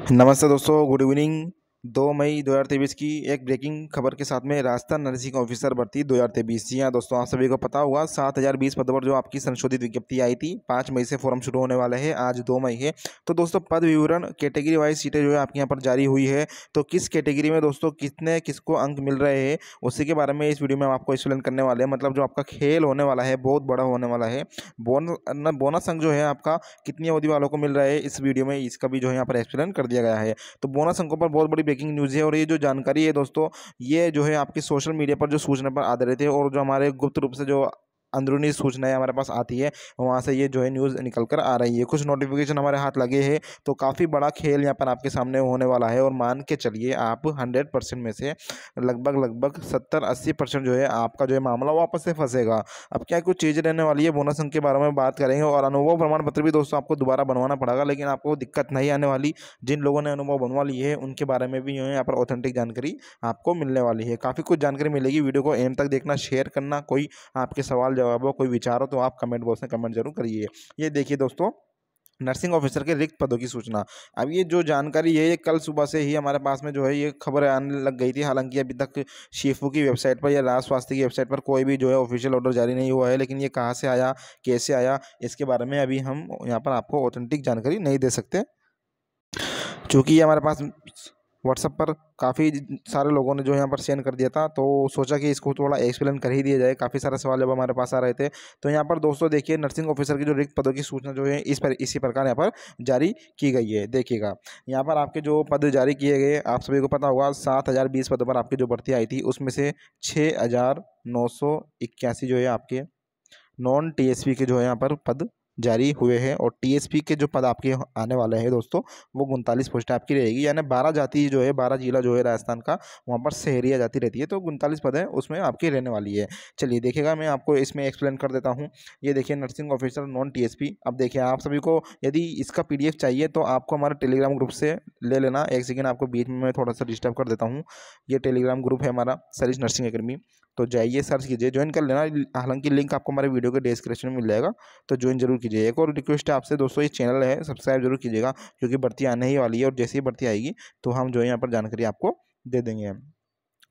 नमस्ते दोस्तों, good evening. 2 मई 2023 की एक ब्रेकिंग खबर के साथ में राजस्थान नर्सिंग ऑफिसर भर्ती 2023। जी हाँ दोस्तों, आप सभी को पता होगा 7020 पदों पर जो आपकी संशोधित विज्ञप्ति आई थी 5 मई से फॉर्म शुरू होने वाले हैं। आज 2 मई है। तो दोस्तों पद विवरण कैटेगरी वाइज सीटें जो है आपके यहाँ पर जारी हुई है। तो किस कैटेगरी में दोस्तों कितने किसको अंक मिल रहे हैं उसी के बारे में इस वीडियो में हम आपको एक्सप्लेन करने वाले हैं। मतलब जो आपका खेल होने वाला है बहुत बड़ा होने वाला है। बोनस अंक जो है आपका कितनी अवधि वालों को मिल रहा है इस वीडियो में इसका भी जो है यहाँ पर एक्सप्लेन कर दिया गया है। तो बोनस अंकों पर बहुत बड़ी ब्रेकिंग न्यूज़ है और ये जो जानकारी है दोस्तों, ये जो है आपकी सोशल मीडिया पर जो सूचना पर आधारित है और जो हमारे गुप्त रूप से जो अंदरूनी सूचनाएं हमारे पास आती है वहाँ से ये जो है न्यूज़ निकल कर आ रही है। कुछ नोटिफिकेशन हमारे हाथ लगे हैं। तो काफ़ी बड़ा खेल यहाँ पर आपके सामने होने वाला है और मान के चलिए आप 100% में से लगभग 70-80% जो है आपका जो है मामला वापस से फंसेगा। अब क्या कुछ चीज़ें रहने वाली है, बोनस अंक के बारे में बात करेंगे और अनुभव प्रमाण पत्र भी दोस्तों आपको दोबारा बनवाना पड़ेगा, लेकिन आपको दिक्कत नहीं आने वाली। जिन लोगों ने अनुभव बनवा ली है उनके बारे में भी जो है यहाँ पर ऑथेंटिक जानकारी आपको मिलने वाली है। काफ़ी कुछ जानकारी मिलेगी। वीडियो को एंड तक देखना, शेयर करना। कोई आपके सवाल जवाब हो, कोई विचार हो तो आप कमेंट बॉक्स में कमेंट जरूर करिए। ये देखिए दोस्तों, नर्सिंग ऑफिसर के रिक्त पदों की सूचना। अब ये जो जानकारी है ये कल सुबह से ही हमारे पास में जो है ये खबर आने लग गई थी। हालांकि अभी तक शीफू की वेबसाइट पर या राष्ट्र स्वास्थ्य की वेबसाइट पर कोई भी जो है ऑफिशियल ऑर्डर जारी नहीं हुआ है, लेकिन ये कहाँ से आया, कैसे आया, इसके बारे में अभी हम यहाँ पर आपको ऑथेंटिक जानकारी नहीं दे सकते, क्योंकि ये हमारे पास व्हाट्सएप पर काफ़ी सारे लोगों ने जो यहाँ पर सेंड कर दिया था। तो सोचा कि इसको थोड़ा एक्सप्लेन कर ही दिया जाए। काफ़ी सारे सवाल जब हमारे पास आ रहे थे तो यहाँ पर दोस्तों देखिए, नर्सिंग ऑफिसर की जो रिक्त पदों की सूचना जो है इसी प्रकार यहाँ पर जारी की गई है। देखिएगा, यहाँ पर आपके जो पद जारी किए गए, आप सभी को पता होगा 7020 पदों पर आपकी जो भर्ती आई थी उसमें से 6981 जो है आपके नॉन टीएसपी के जो है यहाँ पर पद जारी हुए हैं। और टीएसपी के जो पद आपके आने वाले हैं दोस्तों वो 39 पोस्ट आपकी रहेगी। यानी 12 जाति जो है, 12 जिला जो है राजस्थान का, वहाँ पर शहरिया जाति रहती है। तो 39 पद है उसमें आपकी रहने वाली है। चलिए देखिएगा, मैं आपको इसमें एक्सप्लेन कर देता हूँ। ये देखिए, नर्सिंग ऑफिसर नॉन टीएसपी। अब देखिए, आप सभी को यदि इसका पीडीएफ चाहिए तो आपको हमारे टेलीग्राम ग्रुप से ले लेना। एक सेकेंड आपको बीच में मैं थोड़ा सा डिस्टर्ब कर देता हूँ। ये टेलीग्राम ग्रुप है हमारा सरिश नर्सिंग एकेडमी। तो जाइए, सर्च कीजिए, ज्वाइन कर लेना। हालांकि लिंक आपको हमारे वीडियो के डिस्क्रिप्शन में मिल जाएगा, तो ज्वाइन जरूर कीजिए। एक और रिक्वेस्ट है आपसे दोस्तों, ये चैनल है सब्सक्राइब जरूर कीजिएगा, क्योंकि भर्ती आने ही वाली है और जैसे ही भर्ती आएगी तो हम जो है यहाँ पर जानकारी आपको दे देंगे।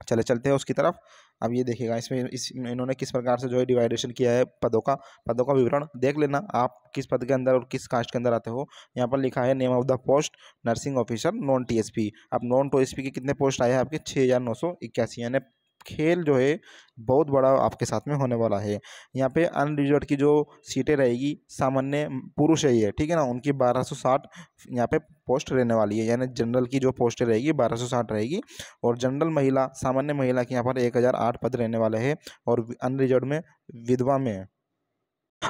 चले चलते हैं उसकी तरफ। अब ये देखिएगा, इसमें इन्होंने किस प्रकार से जो है डिवाइडेशन किया है पदों का विवरण देख लेना। आप किस पद के अंदर और किस कास्ट के अंदर आते हो। यहाँ पर लिखा है name of the post nursing officer non TSP. अब नॉन टीएसपी के कितने पोस्ट आए हैं आपके 6981। यानी खेल जो है बहुत बड़ा आपके साथ में होने वाला है। यहाँ पे अनरिजर्व की जो सीटें रहेगी, सामान्य पुरुष है ये, ठीक है ना, उनकी 1260 यहाँ पे पोस्ट रहने वाली है। यानी जनरल की जो पोस्ट रहेगी 1260 रहेगी। और जनरल महिला, सामान्य महिला के यहाँ पर 1008 पद रहने वाले हैं। और अनरिजर्व में, विधवा में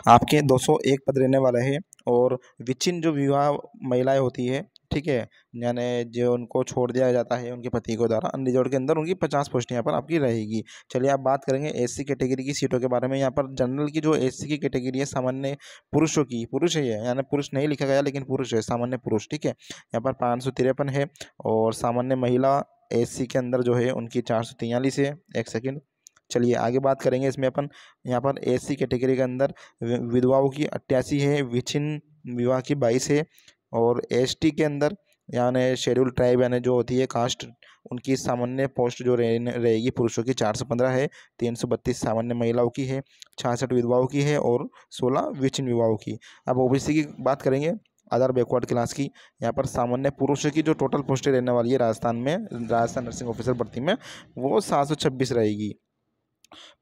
आपके 201 पद रहने वाले हैं। और विच्छिन्न जो विवाह महिलाएं होती है, ठीक है, यानी जो उनको छोड़ दिया जाता है उनके पति को द्वारा, अनरिजर्व के अंदर उनकी 50 पोस्ट यहाँ पर आपकी रहेगी। चलिए आप बात करेंगे एससी कैटेगरी की सीटों के बारे में। यहाँ पर जनरल की जो एससी की कैटेगरी है, सामान्य पुरुषों की, पुरुष है ये, यानी पुरुष नहीं लिखा गया लेकिन पुरुष है, सामान्य पुरुष, ठीक है, यहाँ पर 553 है। और सामान्य महिला एससी के अंदर जो है उनकी 443 है। एक सेकेंड, चलिए आगे बात करेंगे इसमें अपन। यहाँ पर एससी कैटेगरी के अंदर विधवाओं की 88 है, विच्छिन्न विवाह की 22 है। और एसटी के अंदर, यानी शेड्यूल ट्राइब यानी जो होती है कास्ट, उनकी सामान्य पोस्ट जो रहेगी पुरुषों की 415 है, 332 सामान्य महिलाओं की है, 66 विधवाओं की है और 16 विच्छिन्न विवाहों की। अब ओबीसी की बात करेंगे, अदर बैकवर्ड क्लास की। यहाँ पर सामान्य पुरुषों की जो टोटल पोस्टें रहने वाली है राजस्थान में, राजस्थान नर्सिंग ऑफिसर भर्ती में, वो 726 रहेगी।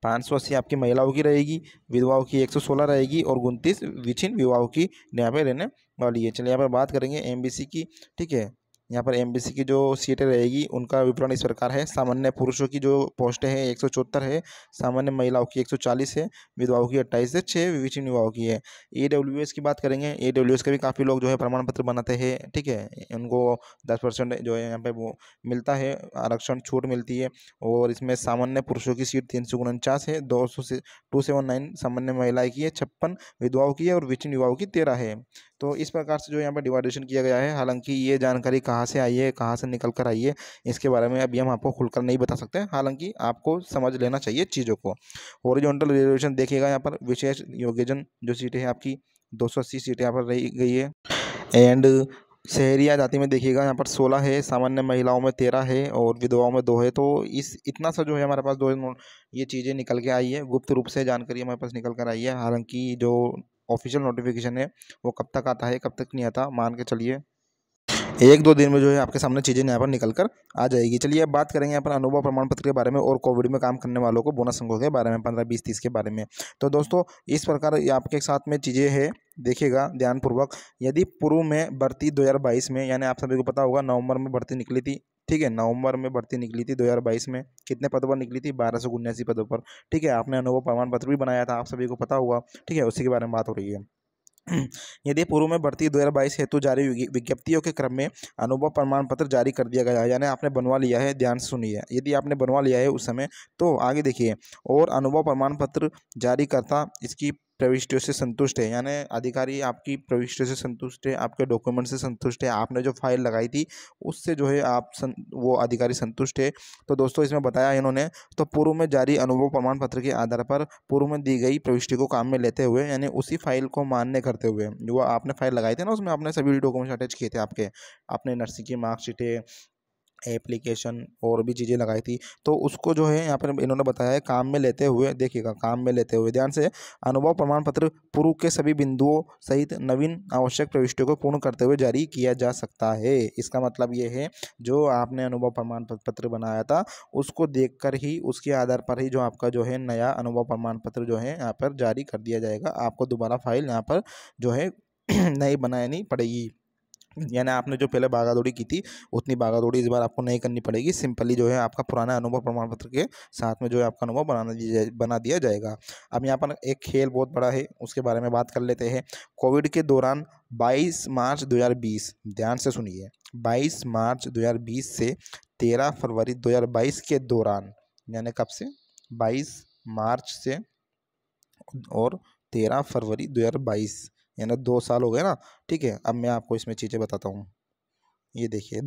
580 आपकी महिलाओं की रहेगी, विधवाओं की 116 रहेगी और 29 विच्छिन्न विवाहों की यहाँ पे रहने वाली है। चलिए यहाँ पर बात करेंगे एमबीसी की, ठीक है। यहाँ पर एमबीसी की जो सीटें रहेगी उनका विवरण इस प्रकार है। सामान्य पुरुषों की जो पोस्टें हैं 174 है, सामान्य महिलाओं की 140 है, विधवाओं की 28 है, 6 विच्छिन्न विवाहों की है। ईडब्ल्यूएस की बात करेंगे, ईडब्ल्यूएस के भी काफ़ी लोग जो है प्रमाण पत्र बनाते हैं, ठीक है, उनको 10% जो है यहाँ पे वो मिलता है, आरक्षण छूट मिलती है। और इसमें सामान्य पुरुषों की सीट 349 है, 279 सामान्य महिलाएं की है, 56 विधवाओं की है और विच्छिन्न विवाहों की 13 है। तो इस प्रकार से जो यहाँ पर डिवाइडेशन किया गया है। हालांकि ये जानकारी कहाँ से आई है, कहाँ से निकल कर आई है, इसके बारे में अभी हम आपको खुलकर नहीं बता सकते। हालांकि आपको समझ लेना चाहिए चीज़ों को। हॉरिजॉन्टल रिजर्वेशन देखिएगा, यहाँ पर विशेष योग्यजन जो सीटें हैं आपकी 280 सीटें यहाँ पर रही गई है। एंड शहरिया जाति में देखिएगा यहाँ पर 16 है, सामान्य महिलाओं में 13 है और विधवाओं में 2 है। तो इस इतना सा जो है हमारे पास ये चीज़ें निकल के आई है, गुप्त रूप से जानकारी हमारे पास निकल कर आई है। हालांकि जो ऑफिशियल नोटिफिकेशन है वो कब तक आता है कब तक नहीं आता, मान के चलिए 1-2 दिन में जो है आपके सामने चीज़ें यहाँ पर निकल कर आ जाएगी। चलिए अब बात करेंगे यहाँ पर अनुभव प्रमाण पत्र के बारे में और कोविड में काम करने वालों को बोनस अंकों के बारे में 15, 20, 30 के बारे में। तो दोस्तों इस प्रकार ये आपके साथ में चीज़ें हैं, देखिएगा ध्यानपूर्वक। यदि पूर्व में भर्ती 2022 में, यानी आप सभी को पता होगा नवंबर में भर्ती निकली थी, ठीक है, नवंबर में भर्ती निकली थी 2022 में। कितने पदों पर निकली थी? 1279 पदों पर, ठीक है। आपने अनुभव प्रमाण पत्र भी बनाया था, आप सभी को पता होगा, ठीक है, उसी के बारे में बात हो रही है। यदि पूर्व में भर्ती 2022 हेतु जारी विज्ञप्तियों के क्रम में अनुभव प्रमाण पत्र जारी कर दिया गया है, यानी आपने बनवा लिया है, ध्यान से सुनिए, यदि आपने बनवा लिया है उस समय, तो आगे देखिए, और अनुभव प्रमाण पत्र जारी करता इसकी प्रविष्टियों से संतुष्ट है, यानी अधिकारी आपकी प्रविष्टियों से संतुष्ट है, आपके डॉक्यूमेंट से संतुष्ट है, आपने जो फाइल लगाई थी उससे जो है वो अधिकारी संतुष्ट है। तो दोस्तों इसमें बताया इन्होंने, तो पूर्व में जारी अनुभव प्रमाण पत्र के आधार पर पूर्व में दी गई प्रविष्टि को काम में लेते हुए, यानी उसी फाइल को मान्य करते हुए, जो आपने फाइल लगाई थी ना उसमें आपने सभी डॉक्यूमेंट्स अटैच किए थे आपके, आपने नर्सिंग की मार्कशीटें, एप्लीकेशन और भी चीज़ें लगाई थी, तो उसको जो है यहाँ पर इन्होंने बताया है काम में लेते हुए, देखिएगा काम में लेते हुए ध्यान से, अनुभव प्रमाण पत्र पूर्व के सभी बिंदुओं सहित नवीन आवश्यक प्रविष्टियों को पूर्ण करते हुए जारी किया जा सकता है। इसका मतलब ये है, जो आपने अनुभव प्रमाण पत्र बनाया था उसको देखकर ही, उसके आधार पर ही जो आपका जो है नया अनुभव प्रमाण पत्र जो है यहाँ पर जारी कर दिया जाएगा। आपको दोबारा फाइल यहाँ पर जो है नई बनानी पड़ेगी, यानी आपने जो पहले भागादौड़ी की थी उतनी भागादौड़ी इस बार आपको नहीं करनी पड़ेगी। सिंपली जो है आपका पुराना अनुभव प्रमाण पत्र के साथ में जो है आपका अनुभव बना दिया जाएगा। अब यहाँ पर एक खेल बहुत बड़ा है, उसके बारे में बात कर लेते हैं। कोविड के दौरान 22 मार्च 2020, ध्यान से सुनिए, 22 मार्च 2020 से 13 फरवरी 2022 के दौरान, यानी कब से? 22 मार्च से और 13 फरवरी 2022, यानी 2 साल हो गए ना, ठीक है। अब मैं आपको इसमें चीज़ें बताता हूँ, ये देखिए,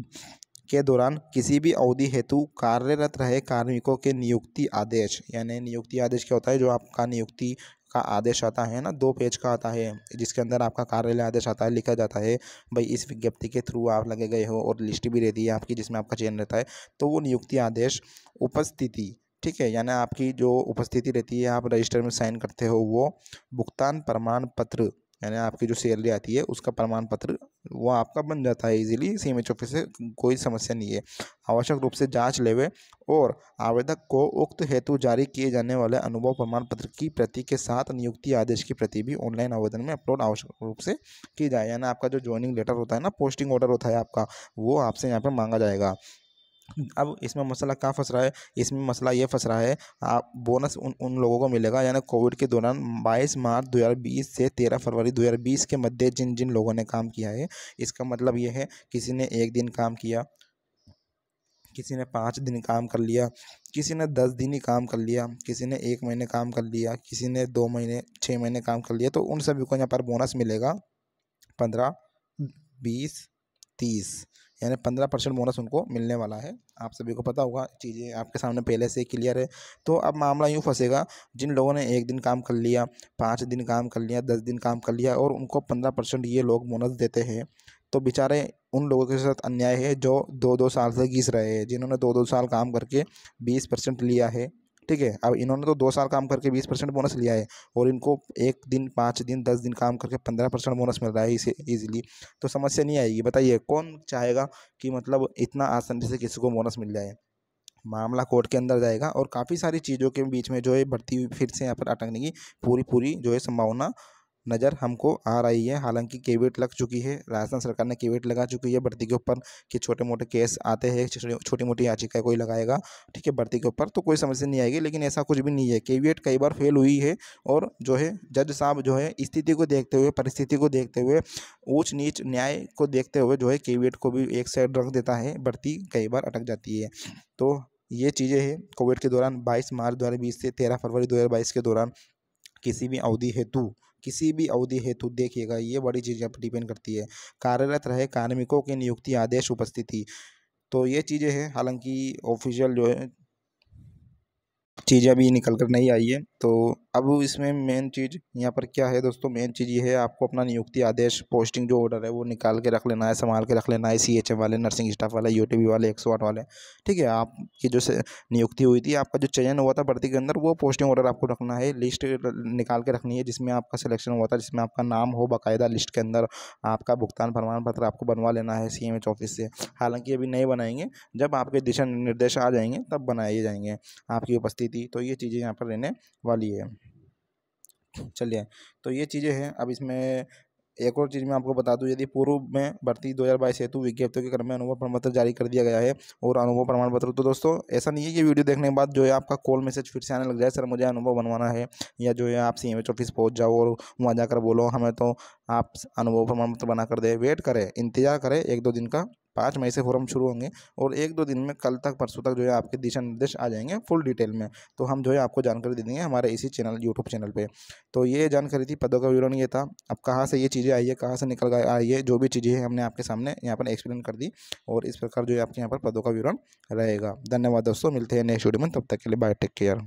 के दौरान किसी भी अवधि हेतु कार्यरत रहे कार्मिकों के नियुक्ति आदेश, यानी नियुक्ति आदेश क्या होता है? जो आपका नियुक्ति का आदेश आता है ना, 2 पेज का आता है, जिसके अंदर आपका कार्यालय आदेश आता है, लिखा जाता है भाई इस विज्ञप्ति के थ्रू आप लगे गए हो, और लिस्ट भी रहती है आपकी जिसमें आपका चयन रहता है। तो वो नियुक्ति आदेश उपस्थिति, ठीक है, यानी आपकी जो उपस्थिति रहती है, आप रजिस्टर में साइन करते हो, वो भुगतान प्रमाण पत्र, यानी आपकी जो सैलरी आती है उसका प्रमाण पत्र वो आपका बन जाता है इजीली, सीएमएच ऑफिस से, कोई समस्या नहीं है। आवश्यक रूप से जांच लेवे और आवेदक को उक्त हेतु जारी किए जाने वाले अनुभव प्रमाण पत्र की प्रति के साथ नियुक्ति आदेश की प्रति भी ऑनलाइन आवेदन में अपलोड आवश्यक रूप से की जाए, यानी आपका जो ज्वाइनिंग लेटर होता है ना, पोस्टिंग ऑर्डर होता है आपका, वो आपसे यहाँ पर मांगा जाएगा। अब इसमें मसला क्या फंस रहा है? इसमें मसला ये फंस रहा है, आप बोनस उन उन लोगों को मिलेगा, यानी कोविड के दौरान 22 मार्च 2020 से 13 फरवरी 2020 के मध्य जिन जिन लोगों ने काम किया है। इसका मतलब ये है, किसी ने 1 दिन काम किया, किसी ने 5 दिन काम कर लिया, किसी ने 10 दिन ही काम कर लिया, किसी ने 1 महीने काम कर लिया, किसी ने 2 महीने, 6 महीने काम कर लिया, तो उन सभी को यहाँ पर बोनस मिलेगा 15, 20, 30, यानी 15% बोनस उनको मिलने वाला है। आप सभी को पता होगा, चीज़ें आपके सामने पहले से क्लियर है। तो अब मामला यूँ फंसेगा, जिन लोगों ने 1 दिन काम कर लिया, 5 दिन काम कर लिया, 10 दिन काम कर लिया, और उनको 15% ये लोग बोनस देते हैं, तो बेचारे उन लोगों के साथ अन्याय है जो 2-2 साल से घिस रहे हैं, जिन्होंने 2-2 साल काम करके 20% लिया है, ठीक है। अब इन्होंने तो 2 साल काम करके 20% बोनस लिया है, और इनको 1 दिन, 5 दिन, 10 दिन काम करके 15% बोनस मिल रहा है इसे ईजिली। तो समस्या नहीं आएगी। बताइए कौन चाहेगा कि मतलब इतना आसानी से किसी को बोनस मिल जाए? मामला कोर्ट के अंदर जाएगा, और काफ़ी सारी चीज़ों के बीच में जो है भर्ती फिर से यहाँ पर अटकने की पूरी जो है संभावना नज़र हमको आ रही है। हालांकि कैविएट लग चुकी है, राजस्थान सरकार ने कैविएट लगा चुकी है भर्ती के ऊपर, कि छोटे मोटे केस आते हैं, छोटी मोटी याचिका कोई लगाएगा, ठीक है, भर्ती के ऊपर, तो कोई समस्या नहीं आएगी। लेकिन ऐसा कुछ भी नहीं है, कैविएट कई बार फेल हुई है, और जो है जज साहब जो है स्थिति को देखते हुए, परिस्थिति को देखते हुए, ऊंच नीच न्याय को देखते हुए जो है कैविएट को भी एक साइड रख देता है, भर्ती कई बार अटक जाती है। तो ये चीज़ें हैं कोविड के दौरान 22 मार्च 2020 से 13 फरवरी 2022 के दौरान किसी भी अवधि हेतु देखिएगा, ये बड़ी चीज़ पर डिपेंड करती है, कार्यरत रहे कार्मिकों की नियुक्ति आदेश उपस्थिति। तो ये चीज़ें हैं, हालांकि ऑफिशियल जो है चीज़ें अभी निकल कर नहीं आई है, तो अब इसमें मेन चीज़ यहाँ पर क्या है दोस्तों, मेन चीज़ ये है आपको अपना नियुक्ति आदेश पोस्टिंग जो ऑर्डर है वो निकाल के रख लेना है, संभाल के रख लेना है। CHM वाले, नर्सिंग स्टाफ वाले, UTB वाले, 108 वाले, ठीक है। आपकी जो से नियुक्ति हुई थी, आपका जो चयन हुआ था भर्ती के अंदर, वो पोस्टिंग ऑर्डर आपको रखना है। लिस्ट निकाल के रखनी है जिसमें आपका सिलेक्शन हुआ था, जिसमें आपका नाम हो बाकायदा लिस्ट के अंदर। आपका भुगतान प्रमाण पत्र आपको बनवा लेना है CMH ऑफिस से। हालांकि अभी नहीं बनाएंगे, जब आपके दिशा निर्देश आ जाएंगे तब बनाए जाएंगे आपकी उपस्थिति। तो ये चीज़ें यहाँ पर रहने वाली है। चलिए, तो ये चीज़ें हैं। अब इसमें एक और चीज़ मैं आपको बता दूं, यदि पूर्व में भर्ती 2022 हेतु विज्ञप्तियों के क्रम में अनुभव प्रमाण पत्र जारी कर दिया गया है, और अनुभव प्रमाण पत्र, तो दोस्तों ऐसा नहीं है कि वीडियो देखने के बाद जो है आपका कॉल मैसेज फिर से आने लग जाए, सर मुझे अनुभव बनवाना है, या जो है आप CMH ऑफिस पहुंच जाओ और वहाँ जाकर बोलो हमें तो आप अनुभव प्रमाण पत्र बना कर दे। वेट करें, इंतजार करें 1-2 दिन का। 5 मई से फॉर्म शुरू होंगे, और 1-2 दिन में, कल तक परसों तक जो है आपके दिशा निर्देश आ जाएंगे फुल डिटेल में। तो हम जो है आपको जानकारी दे देंगे हमारे इसी चैनल, यूट्यूब चैनल पे। तो ये जानकारी थी, पदों का विवरण ये था। अब कहाँ से ये चीज़ें आई है, कहाँ से निकल कर आई है, जो भी चीज़ें हैं हमने आपके सामने यहाँ पर एक्सप्लेन कर दी, और इस प्रकार जो है आपके यहाँ पर पदों का विवरण रहेगा। धन्यवाद दोस्तों, मिलते हैं नेक्स्ट वीडियो में, तब तक के लिए बाय, टेक केयर।